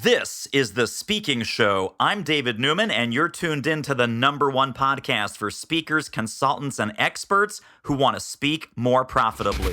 This is The Speaking Show. I'm David Newman, and you're tuned in to the #1 podcast for speakers, consultants, and experts who want to speak more profitably.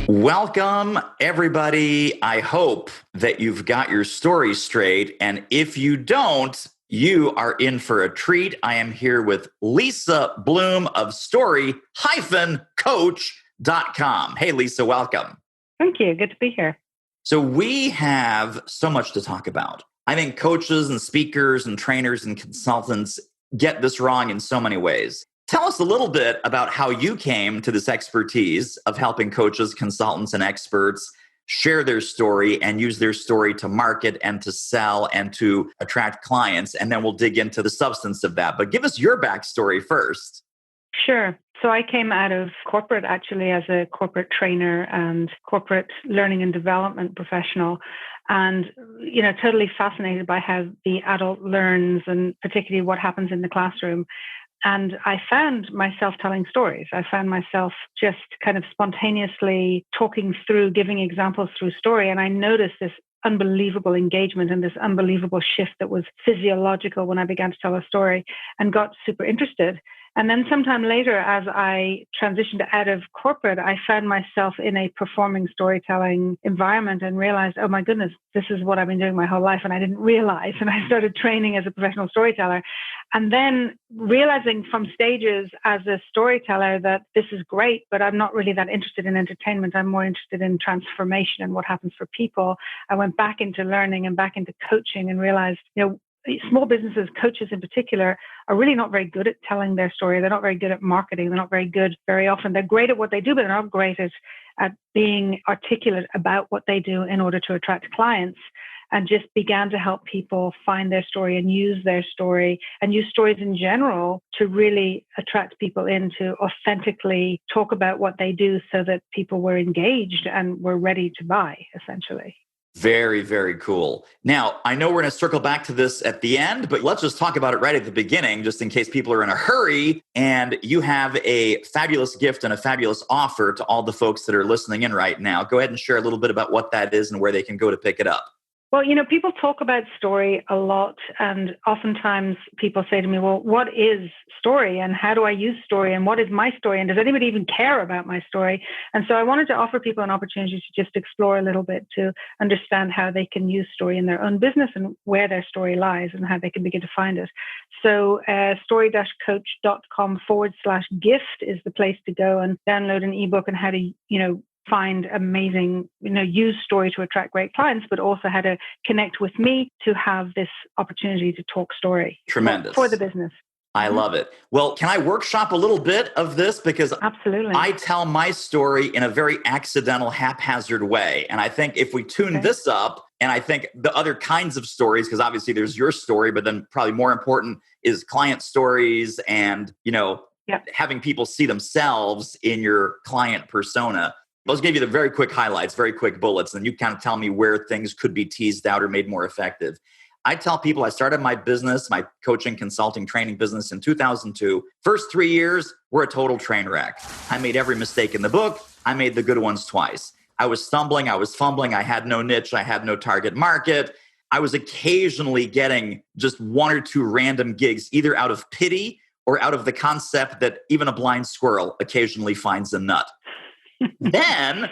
Welcome, everybody. I hope that you've got your story straight, and if you don't, you are in for a treat. I am here with Lisa Bloom of story-coach.com. Hey, Lisa, welcome. Thank you. Good to be here. So we have so much to talk about. I think coaches and speakers and trainers and consultants get this wrong in so many ways. Tell us a little bit about how you came to this expertise of helping coaches, consultants, and experts share their story and use their story to market and to sell and to attract clients. And then we'll dig into the substance of that. But give us your backstory first. Sure. So I came out of corporate actually as a corporate trainer and corporate learning and development professional. And, totally fascinated by how the adult learns and particularly what happens in the classroom. And I found myself telling stories. I found myself just kind of spontaneously talking through, giving examples through story. And I noticed this unbelievable engagement and this unbelievable shift that was physiological when I began to tell a story and got super interested. And then sometime later, as I transitioned out of corporate, I found myself in a performing storytelling environment and realized, oh my goodness, this is what I've been doing my whole life. And I didn't realize. And I started training as a professional storyteller. And then realizing from stages as a storyteller that this is great, but I'm not really that interested in entertainment. I'm more interested in transformation and what happens for people. I went back into learning and back into coaching and realized, small businesses, coaches in particular, are really not very good at telling their story. They're not very good at marketing. They're not very good very often. They're great at what they do, but they're not great at being articulate about what they do in order to attract clients. And just began to help people find their story and use their story and use stories in general to really attract people in to authentically talk about what they do so that people were engaged and were ready to buy, essentially. Very, very cool. Now, I know we're going to circle back to this at the end, but let's just talk about it right at the beginning, just in case people are in a hurry. And you have a fabulous gift and a fabulous offer to all the folks that are listening in right now. Go ahead and share a little bit about what that is and where they can go to pick it up. Well, people talk about story a lot, and oftentimes people say to me, well, what is story and how do I use story and what is my story and does anybody even care about my story? And so I wanted to offer people an opportunity to just explore a little bit to understand how they can use story in their own business and where their story lies and how they can begin to find it. So story-coach.com/gift is the place to go and download an ebook on how to, find amazing, use story to attract great clients, but also how to connect with me to have this opportunity to talk story. Tremendous. For the business. I love it. Well, can I workshop a little bit of this? Because absolutely, I tell my story in a very accidental, haphazard way. And I think if we tune this up, and I think the other kinds of stories, because obviously there's your story, but then probably more important is client stories and, having people see themselves in your client persona. Let's give you the very quick highlights, very quick bullets, and you kind of tell me where things could be teased out or made more effective. I tell people I started my business, my coaching, consulting, training business in 2002. First 3 years were a total train wreck. I made every mistake in the book. I made the good ones twice. I was stumbling. I was fumbling. I had no niche. I had no target market. I was occasionally getting just 1 or 2 random gigs, either out of pity or out of the concept that even a blind squirrel occasionally finds a nut. Then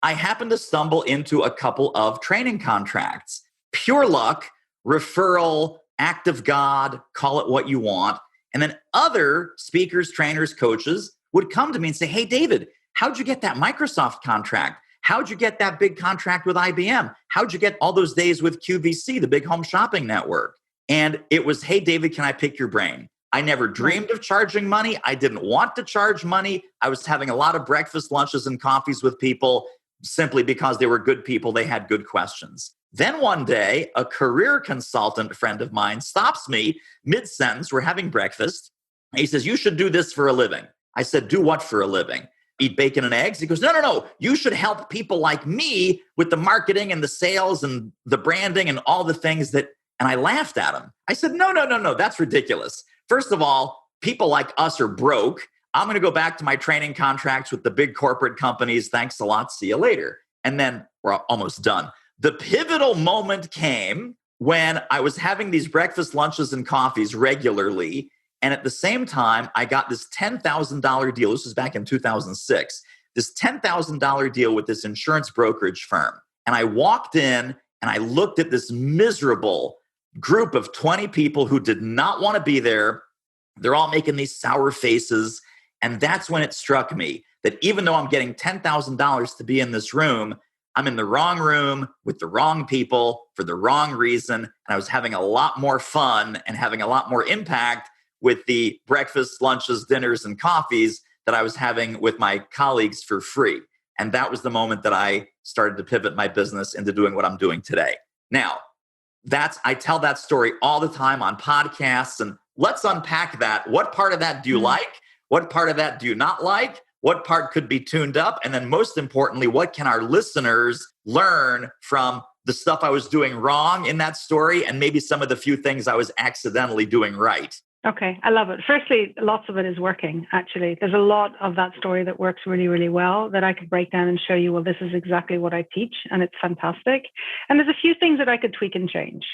I happened to stumble into a couple of training contracts. Pure luck, referral, act of God, call it what you want. And then other speakers, trainers, coaches would come to me and say, hey, David, how'd you get that Microsoft contract? How'd you get that big contract with IBM? How'd you get all those days with QVC, the big home shopping network? And it was, hey, David, can I pick your brain? I never dreamed of charging money. I didn't want to charge money. I was having a lot of breakfast, lunches, and coffees with people simply because they were good people. They had good questions. Then one day, a career consultant friend of mine stops me mid-sentence. We're having breakfast. And he says, you should do this for a living. I said, do what for a living? Eat bacon and eggs? He goes, no. You should help people like me with the marketing and the sales and the branding and all the things that, and I laughed at him. I said, no. That's ridiculous. First of all, people like us are broke. I'm going to go back to my training contracts with the big corporate companies. Thanks a lot. See you later. And then we're almost done. The pivotal moment came when I was having these breakfast, lunches, and coffees regularly. And at the same time, I got this $10,000 deal. This was back in 2006. This $10,000 deal with this insurance brokerage firm. And I walked in and I looked at this miserable group of 20 people who did not want to be there. They're all making these sour faces. And that's when it struck me that even though I'm getting $10,000 to be in this room, I'm in the wrong room with the wrong people for the wrong reason. And I was having a lot more fun and having a lot more impact with the breakfast, lunches, dinners, and coffees that I was having with my colleagues for free. And that was the moment that I started to pivot my business into doing what I'm doing today. Now, I tell that story all the time on podcasts, and let's unpack that. What part of that do you like? What part of that do you not like? What part could be tuned up? And then most importantly, what can our listeners learn from the stuff I was doing wrong in that story and maybe some of the few things I was accidentally doing right? Okay, I love it. Firstly, lots of it is working, actually. There's a lot of that story that works really, really well that I could break down and show you, well, this is exactly what I teach, and it's fantastic. And there's a few things that I could tweak and change.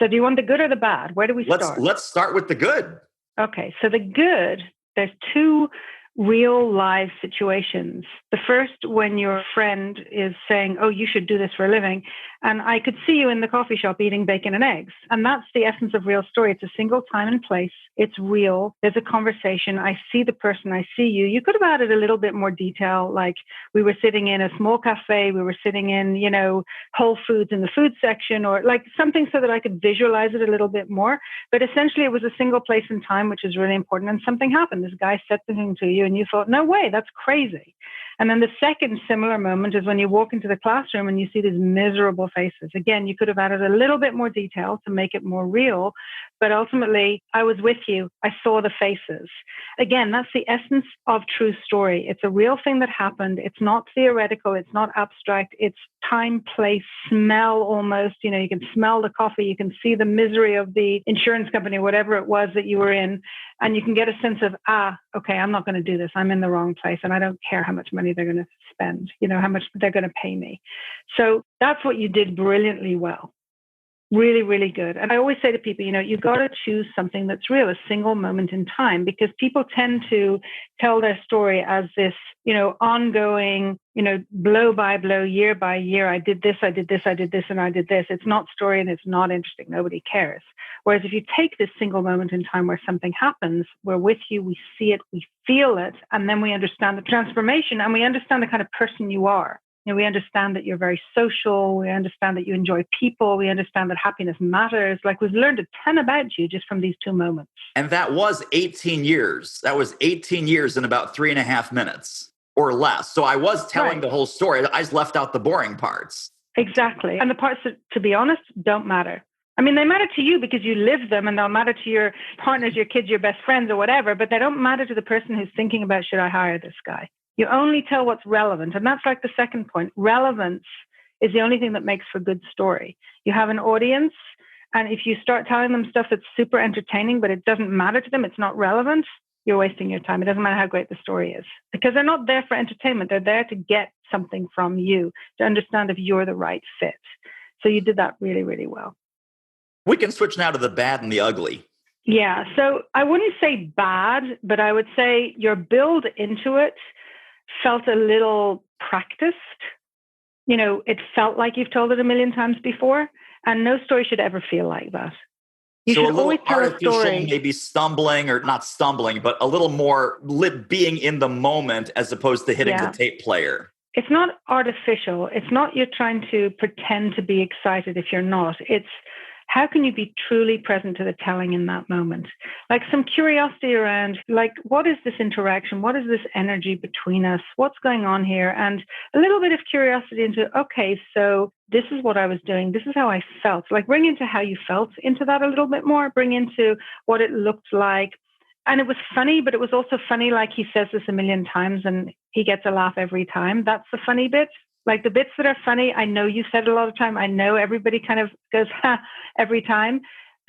So do you want the good or the bad? Where do we start? Let's start with the good. Okay, so the good, there's two real live situations. The first, when your friend is saying, oh, you should do this for a living. And I could see you in the coffee shop eating bacon and eggs. And that's the essence of real story. It's a single time and place. It's real. There's a conversation. I see the person. I see you. You could have added a little bit more detail. Like we were sitting in a small cafe. We were sitting in, Whole Foods in the food section, or like something so that I could visualize it a little bit more. But essentially it was a single place and time, which is really important. And something happened. This guy said something to you and you thought, no way, that's crazy. And then the second similar moment is when you walk into the classroom and you see these miserable faces. Again, you could have added a little bit more detail to make it more real, but ultimately I was with you. I saw the faces. Again, that's the essence of true story. It's a real thing that happened. It's not theoretical. It's not abstract. It's time, place, smell almost. You can smell the coffee. You can see the misery of the insurance company, whatever it was that you were in. And you can get a sense of, okay, I'm not going to do this. I'm in the wrong place. And I don't care how much money they're going to spend, how much they're going to pay me. So that's what you did brilliantly well. Really, really good. And I always say to people, you've got to choose something that's real, a single moment in time, because people tend to tell their story as this, ongoing, blow by blow, year by year. I did this, I did this, I did this, and I did this. It's not story and it's not interesting. Nobody cares. Whereas if you take this single moment in time where something happens, we're with you, we see it, we feel it, and then we understand the transformation and we understand the kind of person you are. We understand that you're very social. We understand that you enjoy people. We understand that happiness matters. Like we've learned a ton about you just from these two moments. And that was 18 years. That was 18 years in about 3.5 minutes or less. So I was telling the whole story. I just left out the boring parts. Exactly. And the parts that, to be honest, don't matter. I mean, they matter to you because you live them, and they'll matter to your partners, your kids, your best friends or whatever, but they don't matter to the person who's thinking about, should I hire this guy? You only tell what's relevant. And that's like the second point. Relevance is the only thing that makes for good story. You have an audience, and if you start telling them stuff that's super entertaining, but it doesn't matter to them, it's not relevant, you're wasting your time. It doesn't matter how great the story is, because they're not there for entertainment. They're there to get something from you, to understand if you're the right fit. So you did that really, really well. We can switch now to the bad and the ugly. Yeah. So I wouldn't say bad, but I would say your build into it felt a little practiced. It felt like you've told it a million times before, and no story should ever feel like that. You so should a little always tell artificial, a story. Maybe stumbling, or not stumbling, but a little more being in the moment as opposed to hitting the tape player. It's not artificial. It's not you're trying to pretend to be excited if you're not. It's how can you be truly present to the telling in that moment? Like some curiosity around, like, what is this interaction? What is this energy between us? What's going on here? And a little bit of curiosity into, okay, so this is what I was doing. This is how I felt. Like bring into how you felt into that a little bit more. Bring into what it looked like. And it was funny, but it was also funny, like he says this a million times and he gets a laugh every time. That's the funny bit. Like the bits that are funny, I know you said it a lot of time. I know everybody kind of goes, ha, every time.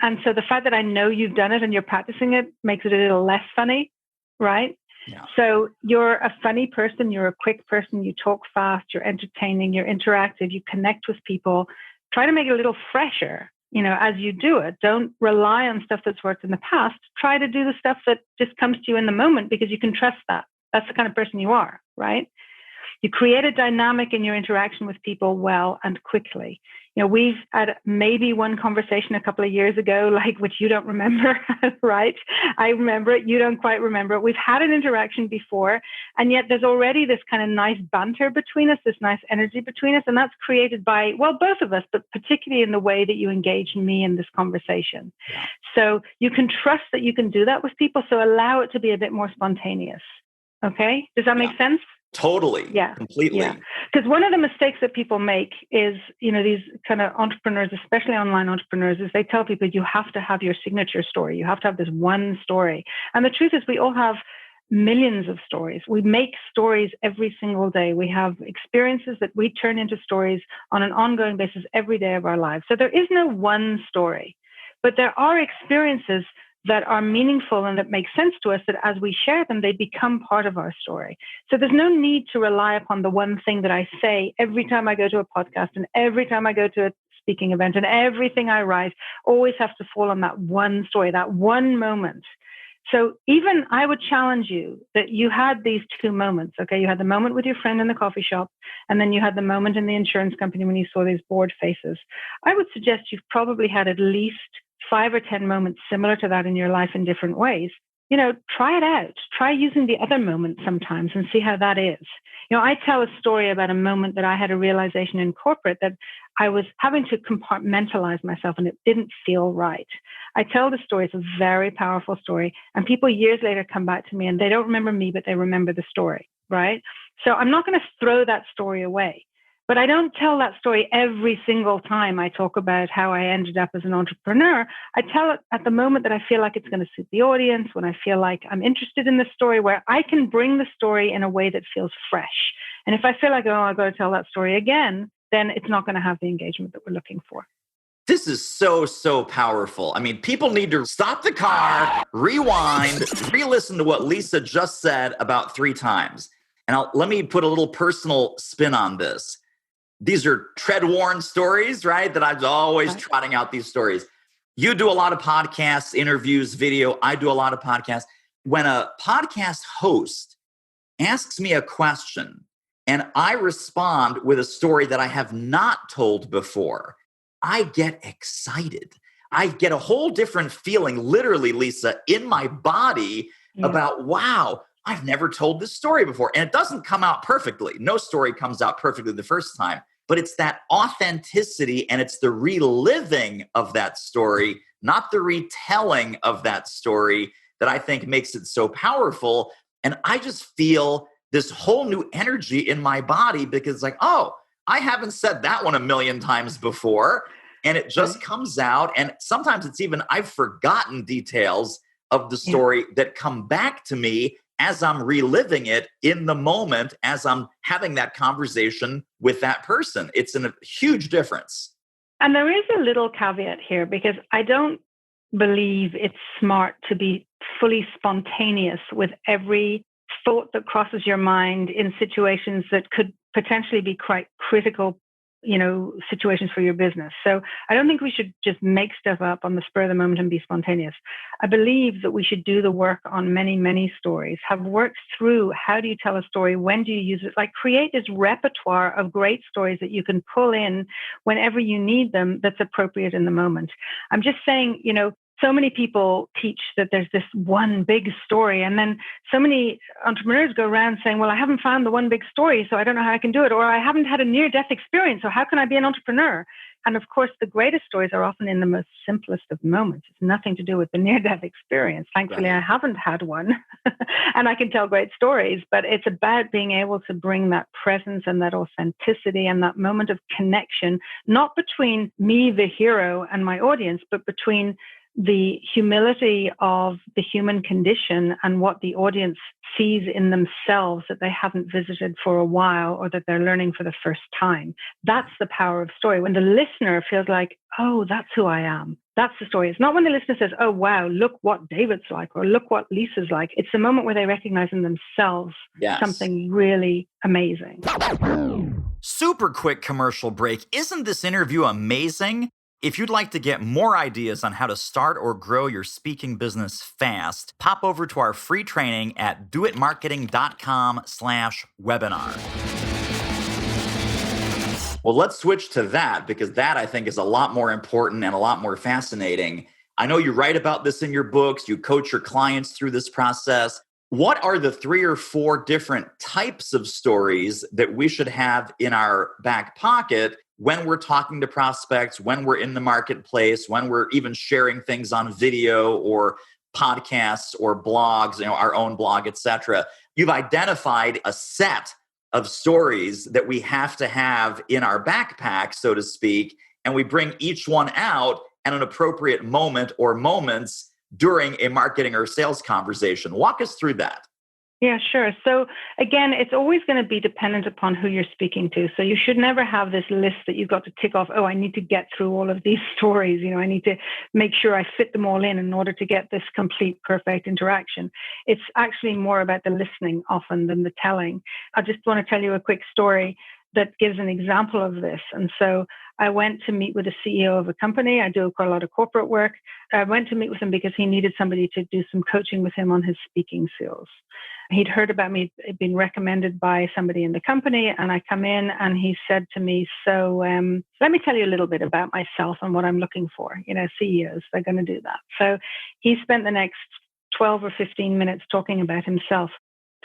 And so the fact that I know you've done it and you're practicing it makes it a little less funny, right? Yeah. So you're a funny person, you're a quick person, you talk fast, you're entertaining, you're interactive, you connect with people. Try to make it a little fresher, as you do it. Don't rely on stuff that's worked in the past. Try to do the stuff that just comes to you in the moment because you can trust that. That's the kind of person you are, right? You create a dynamic in your interaction with people well and quickly. We've had maybe one conversation a couple of years ago, which you don't remember, right? I remember it. You don't quite remember it. We've had an interaction before, and yet there's already this kind of nice banter between us, this nice energy between us. And that's created by, both of us, but particularly in the way that you engage me in this conversation. Yeah. So you can trust that you can do that with people. So allow it to be a bit more spontaneous. Okay. Does that make sense? Totally. Yeah. Completely. Yeah. Because one of the mistakes that people make is, these kind of entrepreneurs, especially online entrepreneurs, is they tell people you have to have your signature story. You have to have this one story. And the truth is we all have millions of stories. We make stories every single day. We have experiences that we turn into stories on an ongoing basis every day of our lives. So there is no one story, but there are experiences that are meaningful and that make sense to us, that as we share them, they become part of our story. So there's no need to rely upon the one thing that I say every time I go to a podcast and every time I go to a speaking event, and everything I write always has to fall on that one story, that one moment. So even I would challenge you that you had these two moments, okay? You had the moment with your friend in the coffee shop, and then you had the moment in the insurance company when you saw these bored faces. I would suggest you've probably had at least 5 or 10 moments similar to that in your life in different ways. Try it out. Try using the other moments sometimes and see how that is. I tell a story about a moment that I had a realization in corporate that I was having to compartmentalize myself and it didn't feel right. I tell the story. It's a very powerful story. And people years later come back to me and they don't remember me, but they remember the story, right? So I'm not going to throw that story away. But I don't tell that story every single time I talk about how I ended up as an entrepreneur. I tell it at the moment that I feel like it's going to suit the audience, when I feel like I'm interested in the story, where I can bring the story in a way that feels fresh. And if I feel like, I've got to tell that story again, then it's not going to have the engagement that we're looking for. This is so, so powerful. I mean, people need to stop the car, rewind, re-listen to what Lisa just said about 3 times. And let me put a little personal spin on this. These are tread-worn stories, right? That I'm always trotting out these stories. You do a lot of podcasts, interviews, video. I do a lot of podcasts. When a podcast host asks me a question and I respond with a story that I have not told before, I get excited. I get a whole different feeling, literally, Lisa, in my body about, wow, I've never told this story before. And it doesn't come out perfectly. No story comes out perfectly the first time. But it's that authenticity and it's the reliving of that story, not the retelling of that story, that I think makes it so powerful. And I just feel this whole new energy in my body because it's like, I haven't said that one a million times before. And it just comes out. And sometimes it's even, I've forgotten details of the story that come back to me as I'm reliving it in the moment, as I'm having that conversation with that person. It's a huge difference. And there is a little caveat here, because I don't believe it's smart to be fully spontaneous with every thought that crosses your mind in situations that could potentially be quite critical, situations for your business. So I don't think we should just make stuff up on the spur of the moment and be spontaneous. I believe that we should do the work on many, many stories, have worked through how do you tell a story, when do you use it, create this repertoire of great stories that you can pull in whenever you need them that's appropriate in the moment. I'm just saying, so many people teach that there's this one big story, and then so many entrepreneurs go around saying, well, I haven't found the one big story, so I don't know how I can do it, or I haven't had a near-death experience, so how can I be an entrepreneur? And of course, the greatest stories are often in the most simplest of moments. It's nothing to do with the near-death experience. Thankfully, I haven't had one, and I can tell great stories, but it's about being able to bring that presence and that authenticity and that moment of connection, not between me, the hero, and my audience, but between the humility of the human condition and what the audience sees in themselves that they haven't visited for a while or that they're learning for the first time. That's the power of story. When the listener feels like, that's who I am. That's the story. It's not when the listener says, oh, wow, look what David's like, or look what Lisa's like. It's the moment where they recognize in themselves something really amazing. Super quick commercial break. Isn't this interview amazing? If you'd like to get more ideas on how to start or grow your speaking business fast, pop over to our free training at doitmarketing.com/webinar. Well, let's switch to that, because that I think is a lot more important and a lot more fascinating. I know you write about this in your books. You coach your clients through this process. What are the 3 or 4 different types of stories that we should have in our back pocket when we're talking to prospects, when we're in the marketplace, when we're even sharing things on video or podcasts or blogs, our own blog, etc.? You've identified a set of stories that we have to have in our backpack, so to speak, and we bring each one out at an appropriate moment or moments during a marketing or sales conversation. Walk us through that. Yeah, sure. So again, it's always going to be dependent upon who you're speaking to. So you should never have this list that you've got to tick off, oh, I need to get through all of these stories. I need to make sure I fit them all in order to get this complete, perfect interaction. It's actually more about the listening often than the telling. I just want to tell you a quick story that gives an example of this. And so I went to meet with the CEO of a company. I do quite a lot of corporate work. I went to meet with him because he needed somebody to do some coaching with him on his speaking skills. He'd heard about me, been recommended by somebody in the company, and I come in and he said to me, so let me tell you a little bit about myself and what I'm looking for. CEOs, they're going to do that. So he spent the next 12 or 15 minutes talking about himself.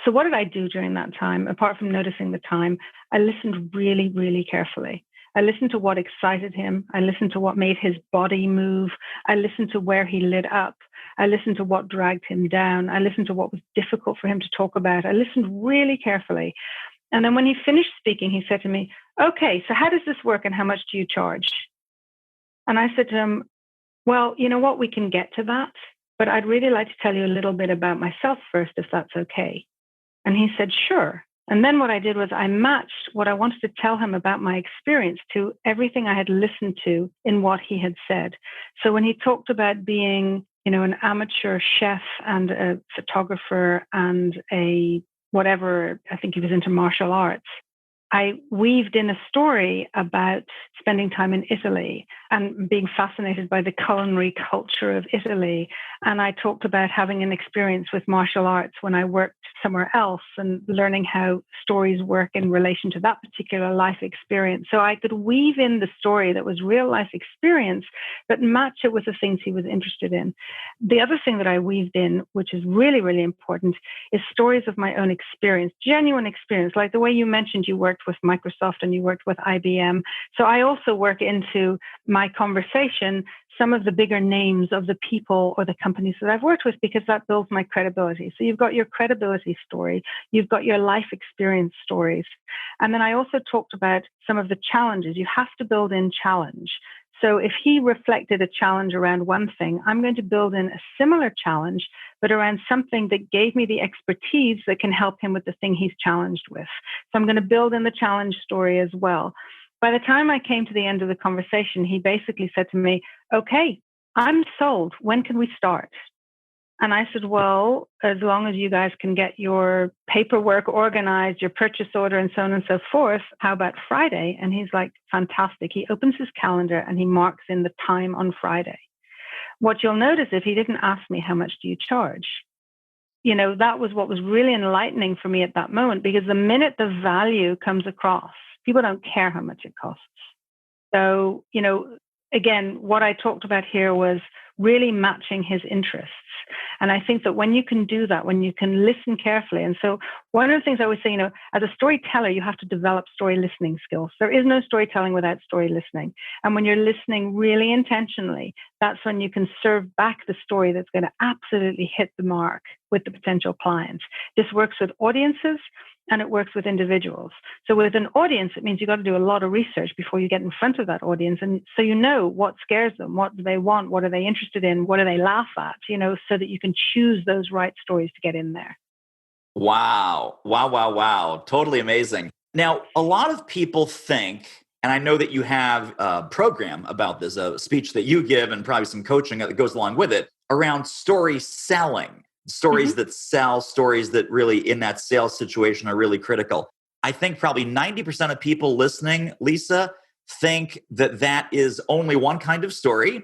So what did I do during that time? Apart from noticing the time, I listened really, really carefully. I listened to what excited him. I listened to what made his body move. I listened to where he lit up. I listened to what dragged him down. I listened to what was difficult for him to talk about. I listened really carefully. And then when he finished speaking, he said to me, okay, so how does this work and how much do you charge? And I said to him, well, you know what, we can get to that, but I'd really like to tell you a little bit about myself first, if that's okay. And he said, sure. And then what I did was I matched what I wanted to tell him about my experience to everything I had listened to in what he had said. So when he talked about being, an amateur chef and a photographer and a whatever, I think he was into martial arts, I weaved in a story about spending time in Italy and being fascinated by the culinary culture of Italy. And I talked about having an experience with martial arts when I worked somewhere else and learning how stories work in relation to that particular life experience. So I could weave in the story that was real life experience, but match it with the things he was interested in. The other thing that I weaved in, which is really, really important, is stories of my own experience, genuine experience, like the way you mentioned you worked with Microsoft and you worked with IBM. So I also work into my conversation some of the bigger names of the people or the companies that I've worked with, because that builds my credibility. So you've got your credibility story, you've got your life experience stories. And then I also talked about some of the challenges. You have to build in challenge. So if he reflected a challenge around one thing, I'm going to build in a similar challenge, but around something that gave me the expertise that can help him with the thing he's challenged with. So I'm going to build in the challenge story as well. By the time I came to the end of the conversation, he basically said to me, okay, I'm sold. When can we start? And I said, well, as long as you guys can get your paperwork organized, your purchase order, and so on and so forth, how about Friday? And he's like, fantastic. He opens his calendar and he marks in the time on Friday. What you'll notice is he didn't ask me, how much do you charge? That was what was really enlightening for me at that moment, because the minute the value comes across, people don't care how much it costs. So, again, what I talked about here was really matching his interests. And I think that when you can do that, when you can listen carefully, and so one of the things I always say, as a storyteller, you have to develop story listening skills. There is no storytelling without story listening. And when you're listening really intentionally, that's when you can serve back the story that's going to absolutely hit the mark with the potential clients. This works with audiences and it works with individuals. So with an audience, it means you've got to do a lot of research before you get in front of that audience. And so what scares them, what do they want, what are they interested in, what do they laugh at, so that you can choose those right stories to get in there. Wow. Wow. Wow. Wow. Totally amazing. Now, a lot of people think And I know that you have a program about this, a speech that you give and probably some coaching that goes along with it around story selling, stories that sell, stories that really in that sales situation are really critical. I think probably 90% of people listening, Lisa, think that that is only one kind of story,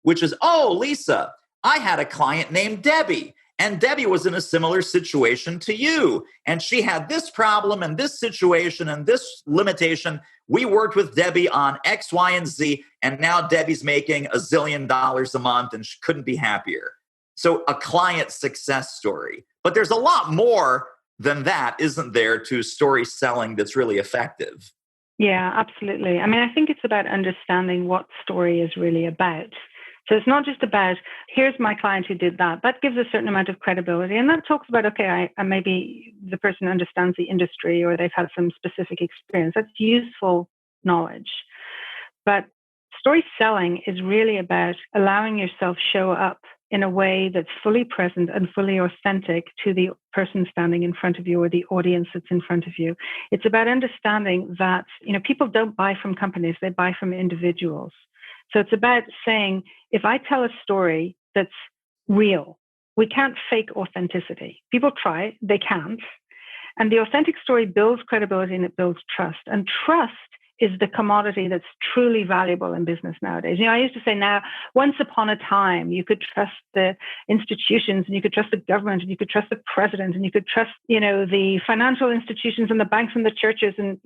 which is, oh, Lisa, I had a client named Debbie. And Debbie was in a similar situation to you. And she had this problem and this situation and this limitation. We worked with Debbie on X, Y, and Z. And now Debbie's making $1 zillion a month and she couldn't be happier. So a client success story. But there's a lot more than that, isn't there, to story selling that's really effective? Yeah, absolutely. I mean, I think it's about understanding what story is really about. So it's not just about, here's my client who did that. That gives a certain amount of credibility. And that talks about, okay, maybe the person understands the industry or they've had some specific experience. That's useful knowledge. But story selling is really about allowing yourself show up in a way that's fully present and fully authentic to the person standing in front of you or the audience that's in front of you. It's about understanding that, people don't buy from companies, they buy from individuals. So it's about saying, if I tell a story that's real, we can't fake authenticity. People try, they can't. And the authentic story builds credibility and it builds trust. And trust is the commodity that's truly valuable in business nowadays. I used to say now, once upon a time, you could trust the institutions and you could trust the government and you could trust the president and you could trust, the financial institutions and the banks and the churches and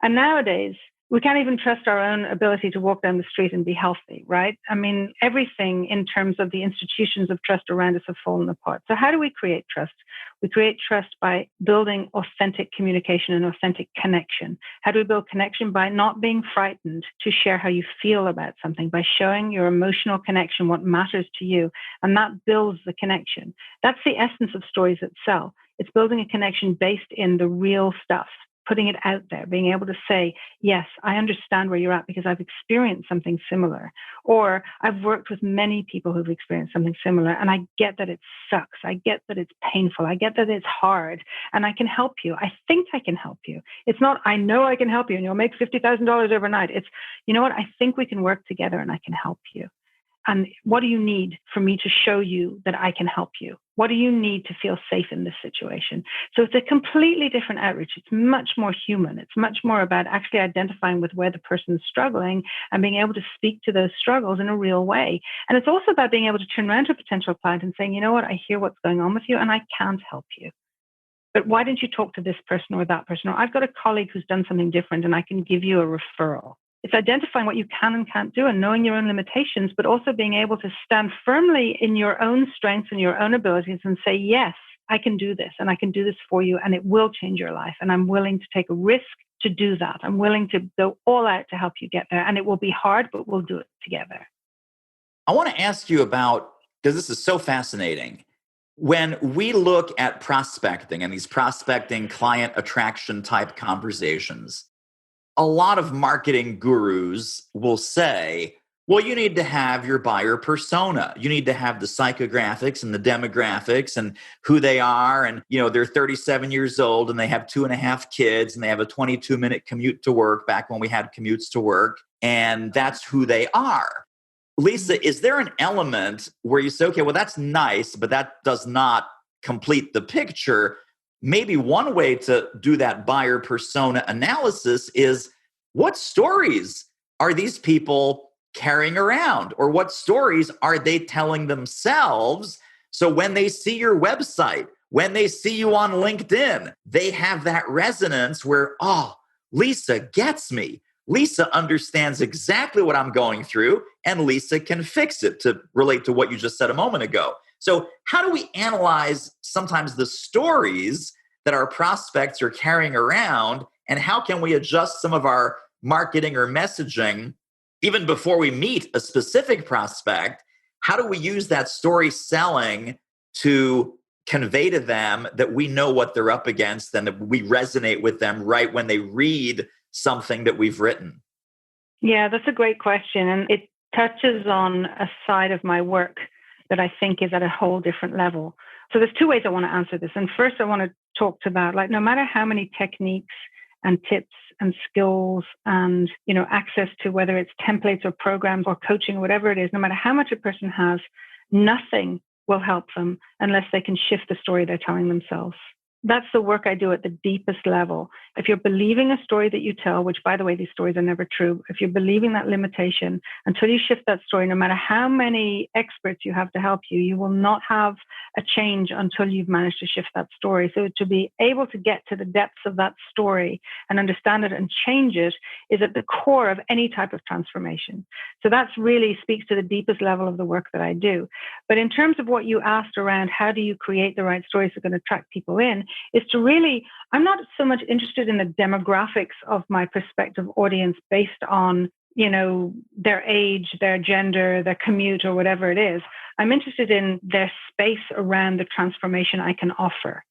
nowadays, we can't even trust our own ability to walk down the street and be healthy, right? I mean, everything in terms of the institutions of trust around us have fallen apart. So how do we create trust? We create trust by building authentic communication and authentic connection. How do we build connection? By not being frightened to share how you feel about something, by showing your emotional connection, what matters to you. And that builds the connection. That's the essence of stories that sell. It's building a connection based in the real stuff. Putting it out there, being able to say, yes, I understand where you're at because I've experienced something similar. Or I've worked with many people who've experienced something similar and I get that it sucks. I get that it's painful. I get that it's hard and I can help you. I think I can help you. It's not, I know I can help you and you'll make $50,000 overnight. It's, you know what? I think we can work together and I can help you. And what do you need for me to show you that I can help you? What do you need to feel safe in this situation? So it's a completely different outreach. It's much more human. It's much more about actually identifying with where the person's struggling and being able to speak to those struggles in a real way. And it's also about being able to turn around to a potential client and saying, you know what, I hear what's going on with you and I can't help you. But why don't you talk to this person or that person? Or I've got a colleague who's done something different and I can give you a referral. It's identifying what you can and can't do and knowing your own limitations, but also being able to stand firmly in your own strengths and your own abilities and say, yes, I can do this and I can do this for you and it will change your life. And I'm willing to take a risk to do that. I'm willing to go all out to help you get there. And it will be hard, but we'll do it together. I want to ask you about, because this is so fascinating, when we look at prospecting and these prospecting client attraction type conversations, a lot of marketing gurus will say, well, you need to have your buyer persona. You need to have the psychographics and the demographics and who they are. And, they're 37 years old and they have 2.5 kids and they have a 22-minute commute to work back when we had commutes to work. And that's who they are. Lisa, is there an element where you say, okay, well, that's nice, but that does not complete the picture? Maybe one way to do that buyer persona analysis is, what stories are these people carrying around? Or what stories are they telling themselves? So when they see your website, when they see you on LinkedIn, they have that resonance where, oh, Lisa gets me. Lisa understands exactly what I'm going through, and Lisa can fix it, to relate to what you just said a moment ago. So how do we analyze sometimes the stories that our prospects are carrying around, and how can we adjust some of our marketing or messaging even before we meet a specific prospect? How do we use that story selling to convey to them that we know what they're up against and that we resonate with them right when they read something that we've written? Yeah, that's a great question. And it touches on a side of my work that I think is at a whole different level. So there's two ways I want to answer this. And first, I want to talk about, no matter how many techniques and tips and skills and, access to whether it's templates or programs or coaching, whatever it is, no matter how much a person has, nothing will help them unless they can shift the story they're telling themselves. That's the work I do at the deepest level. If you're believing a story that you tell, which by the way, these stories are never true. If you're believing that limitation, until you shift that story, no matter how many experts you have to help you, you will not have a change until you've managed to shift that story. So to be able to get to the depths of that story and understand it and change it is at the core of any type of transformation. So that's really speaks to the deepest level of the work that I do. But in terms of what you asked around how do you create the right stories that are going to attract people in, is to really, I'm not so much interested in the demographics of my prospective audience based on, their age, their gender, their commute, or whatever it is. I'm interested in their space around the transformation I can offer.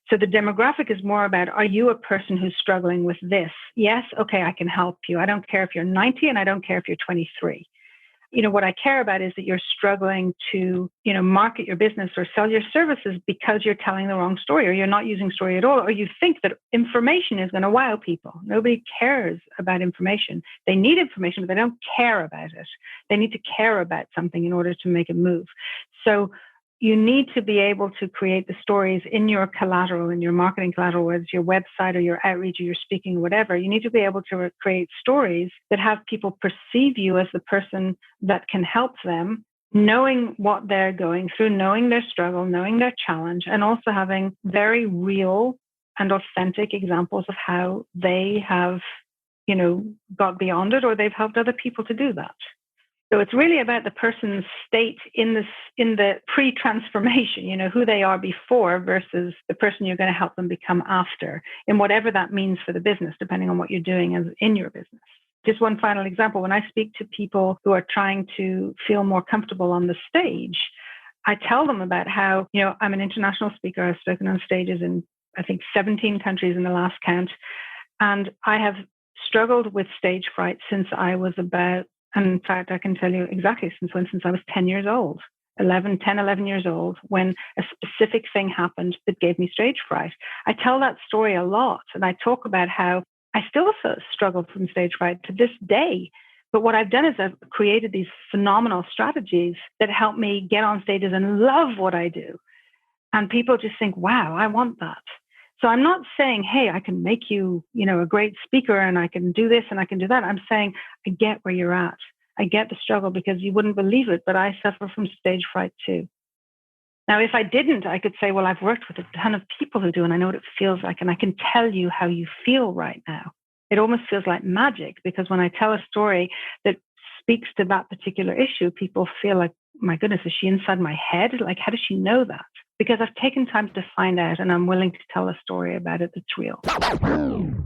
So the demographic is more about, are you a person who's struggling with this? Yes, okay, I can help you. I don't care if you're 90 and I don't care if you're 23. What I care about is that you're struggling to, market your business or sell your services because you're telling the wrong story, or you're not using story at all, or you think that information is going to wow people. Nobody cares about information. They need information, but they don't care about it. They need to care about something in order to make a move. So you need to be able to create the stories in your collateral, in your marketing collateral, whether it's your website or your outreach or your speaking, whatever. You need to be able to create stories that have people perceive you as the person that can help them, knowing what they're going through, knowing their struggle, knowing their challenge, and also having very real and authentic examples of how they have, got beyond it, or they've helped other people to do that. So it's really about the person's state in the pre-transformation, who they are before versus the person you're going to help them become after, in whatever that means for the business, depending on what you're doing as in your business. Just one final example, when I speak to people who are trying to feel more comfortable on the stage, I tell them about how, I'm an international speaker. I've spoken on stages in, I think, 17 countries in the last count. And I have struggled with stage fright since I was about, and in fact, I can tell you exactly since I was 10 years old, 11 years old, when a specific thing happened that gave me stage fright. I tell that story a lot, and I talk about how I still struggle from stage fright to this day. But what I've done is I've created these phenomenal strategies that help me get on stages and love what I do. And people just think, wow, I want that. So I'm not saying, hey, I can make you, a great speaker and I can do this and I can do that. I'm saying, I get where you're at. I get the struggle because you wouldn't believe it, but I suffer from stage fright too. Now, if I didn't, I could say, well, I've worked with a ton of people who do, and I know what it feels like, and I can tell you how you feel right now. It almost feels like magic, because when I tell a story that speaks to that particular issue, people feel like, my goodness, is she inside my head? Like, how does she know that? Because I've taken time to find out, and I'm willing to tell a story about it that's real.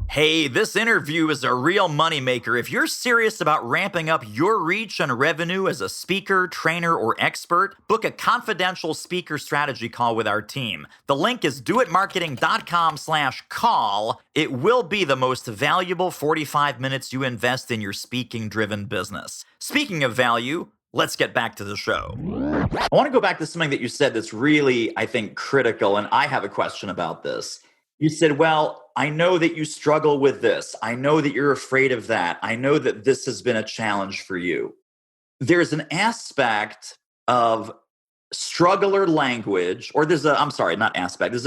Hey, this interview is a real moneymaker. If you're serious about ramping up your reach and revenue as a speaker, trainer, or expert, book a confidential speaker strategy call with our team. The link is doitmarketing.com/call. It will be the most valuable 45 minutes you invest in your speaking-driven business. Speaking of value, let's get back to the show. I want to go back to something that you said that's really, I think, critical, and I have a question about this. You said, well, I know that you struggle with this. I know that you're afraid of that. I know that this has been a challenge for you. There's an aspect of struggler language, or there's a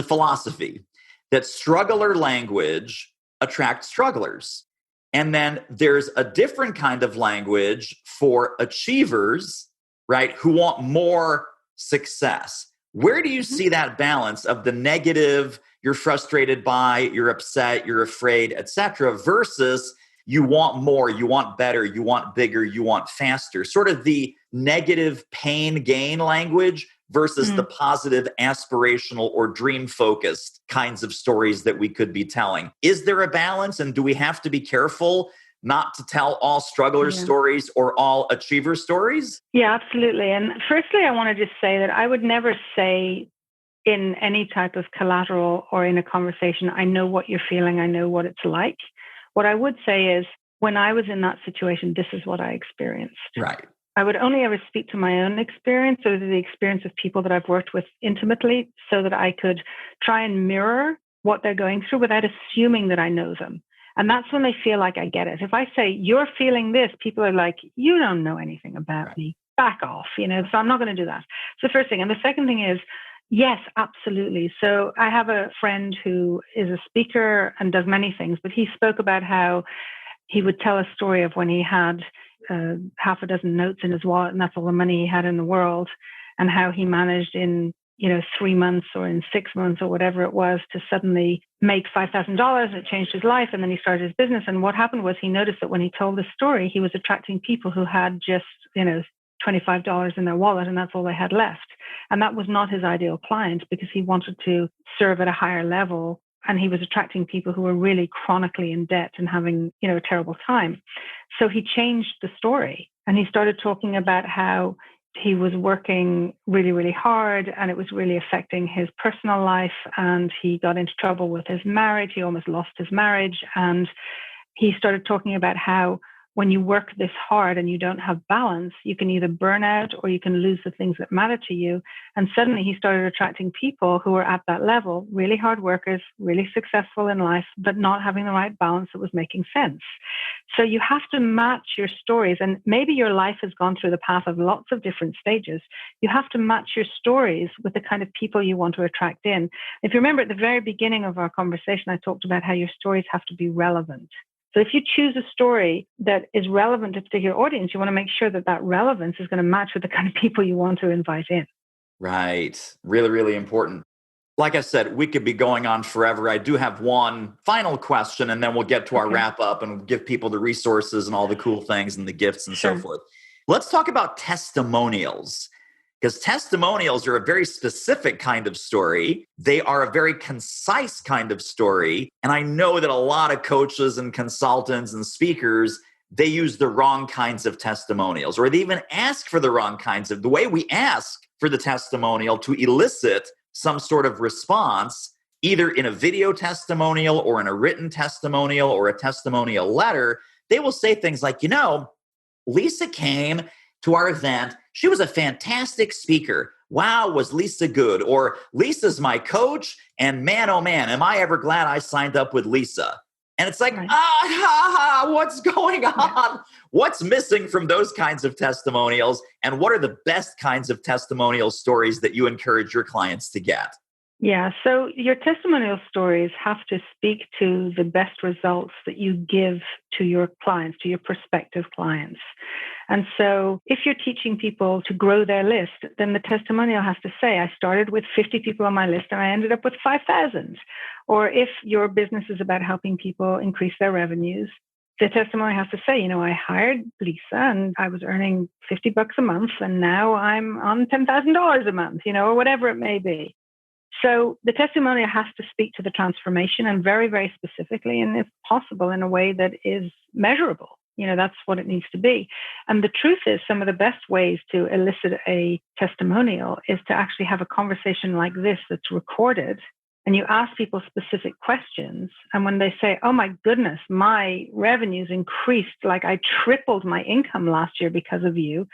philosophy that struggler language attracts strugglers. And then there's a different kind of language for achievers, right, who want more success. Where do you see that balance of the negative, you're frustrated by, you're upset, you're afraid, etc., versus you want more, you want better, you want bigger, you want faster? Sort of the negative pain gain language versus the positive aspirational or dream focused kinds of stories that we could be telling. Is there a balance, and do we have to be careful not to tell all struggler stories or all achiever stories? Yeah, absolutely. And firstly, I want to just say that I would never say in any type of collateral or in a conversation, I know what you're feeling, I know what it's like. What I would say is, when I was in that situation, this is what I experienced. Right. I would only ever speak to my own experience or the experience of people that I've worked with intimately, so that I could try and mirror what they're going through without assuming that I know them. And that's when they feel like I get it. If I say, you're feeling this, people are like, you don't know anything about me. Back off, so I'm not going to do that. So the first thing. And the second thing is, yes, absolutely. So I have a friend who is a speaker and does many things, but he spoke about how he would tell a story of when he had half a dozen notes in his wallet, and that's all the money he had in the world, and how he managed in 3 months or in 6 months or whatever it was to suddenly make $5,000. It changed his life. And then he started his business. And what happened was he noticed that when he told the story, he was attracting people who had just, $25 in their wallet, and that's all they had left. And that was not his ideal client, because he wanted to serve at a higher level. And he was attracting people who were really chronically in debt and having, a terrible time. So he changed the story, and he started talking about how he was working really, really hard, and it was really affecting his personal life. And he got into trouble with his marriage. He almost lost his marriage. And he started talking about how when you work this hard and you don't have balance, you can either burn out or you can lose the things that matter to you. And suddenly he started attracting people who were at that level, really hard workers, really successful in life, but not having the right balance that was making sense. So you have to match your stories. And maybe your life has gone through the path of lots of different stages. You have to match your stories with the kind of people you want to attract in. If you remember at the very beginning of our conversation, I talked about how your stories have to be relevant. So if you choose a story that is relevant to a particular audience, you want to make sure that that relevance is going to match with the kind of people you want to invite in. Right. Really, really important. Like I said, we could be going on forever. I do have one final question, and then we'll get to our wrap up and give people the resources and all the cool things and the gifts and so forth. Let's talk about testimonials, because testimonials are a very specific kind of story. They are a very concise kind of story. And I know that a lot of coaches and consultants and speakers, they use the wrong kinds of testimonials, or they even ask for the wrong kinds of, the way we ask for the testimonial to elicit some sort of response, either in a video testimonial or in a written testimonial or a testimonial letter. They will say things like, Lisa came to our event. She was a fantastic speaker. Wow, was Lisa good? Or Lisa's my coach, and man, oh man, am I ever glad I signed up with Lisa. And it's like, what's going on? What's missing from those kinds of testimonials? And what are the best kinds of testimonial stories that you encourage your clients to get? Yeah, so your testimonial stories have to speak to the best results that you give to your clients, to your prospective clients. And so if you're teaching people to grow their list, then the testimonial has to say, I started with 50 people on my list and I ended up with 5,000. Or if your business is about helping people increase their revenues, the testimony has to say, I hired Lisa and I was earning $50 a month and now I'm on $10,000 a month, or whatever it may be. So the testimonial has to speak to the transformation, and very, very specifically, and if possible, in a way that is measurable. That's what it needs to be. And the truth is, some of the best ways to elicit a testimonial is to actually have a conversation like this that's recorded, and you ask people specific questions. And when they say, oh my goodness, my revenues increased, like I tripled my income last year because of you,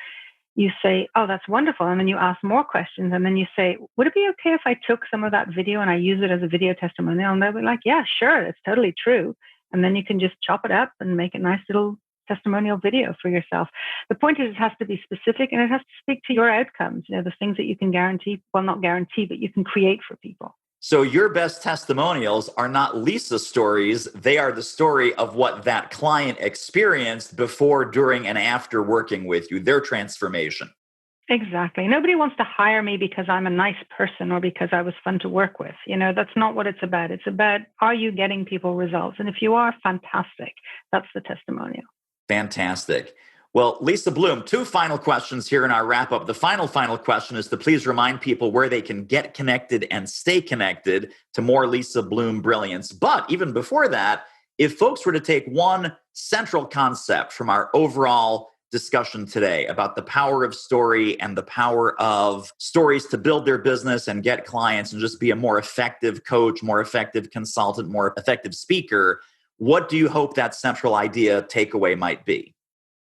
you say, oh, that's wonderful. And then you ask more questions. And then you say, would it be okay if I took some of that video and I use it as a video testimonial? And they'll be like, yeah, sure, it's totally true. And then you can just chop it up and make a nice little testimonial video for yourself. The point is, it has to be specific and it has to speak to your outcomes, the things that you can guarantee, well, not guarantee, but you can create for people. So your best testimonials are not Lisa stories. They are the story of what that client experienced before, during, and after working with you, their transformation. Exactly. Nobody wants to hire me because I'm a nice person or because I was fun to work with. That's not what it's about. It's about, are you getting people results? And if you are, fantastic. That's the testimonial. Fantastic. Well, Lisa Bloom, 2 final questions here in our wrap up. The final question is to please remind people where they can get connected and stay connected to more Lisa Bloom brilliance. But even before that, if folks were to take one central concept from our overall discussion today about the power of story and the power of stories to build their business and get clients and just be a more effective coach, more effective consultant, more effective speaker, what do you hope that central idea takeaway might be?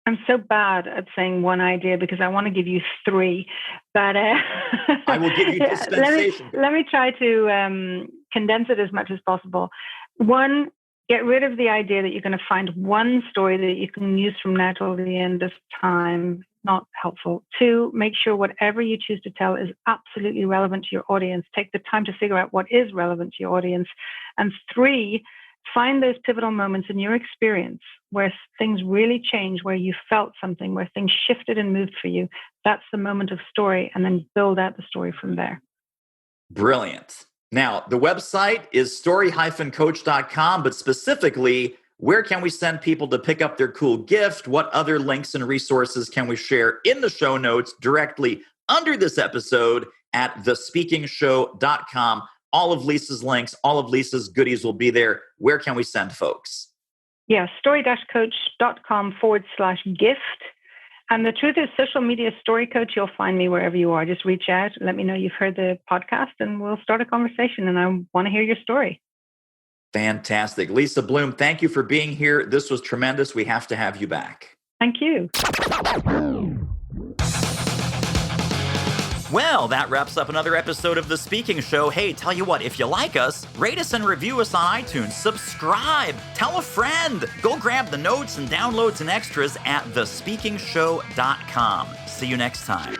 I'm so bad at saying one idea because I want to give you 3, but I will give you dispensation. Let me try to condense it as much as possible. One, Get rid of the idea that you're going to find one story that you can use from now till the end of time. Not helpful. 2, make sure whatever you choose to tell is absolutely relevant to your audience. Take the time to figure out what is relevant to your audience. And 3, find those pivotal moments in your experience where things really change, where you felt something, where things shifted and moved for you. That's the moment of story, and then build out the story from there. Brilliant. Now, the website is story-coach.com, but specifically, where can we send people to pick up their cool gift? What other links and resources can we share in the show notes directly under this episode at thespeakingshow.com? All of Lisa's links, all of Lisa's goodies will be there. Where can we send folks? Yeah, story-coach.com/gift. And the truth is, social media story coach, you'll find me wherever you are. Just reach out, let me know you've heard the podcast, and we'll start a conversation. And I want to hear your story. Fantastic. Lisa Bloom, thank you for being here. This was tremendous. We have to have you back. Thank you. Well, that wraps up another episode of The Speaking Show. Hey, tell you what, if you like us, rate us and review us on iTunes. Subscribe. Tell a friend. Go grab the notes and downloads and extras at thespeakingshow.com. See you next time.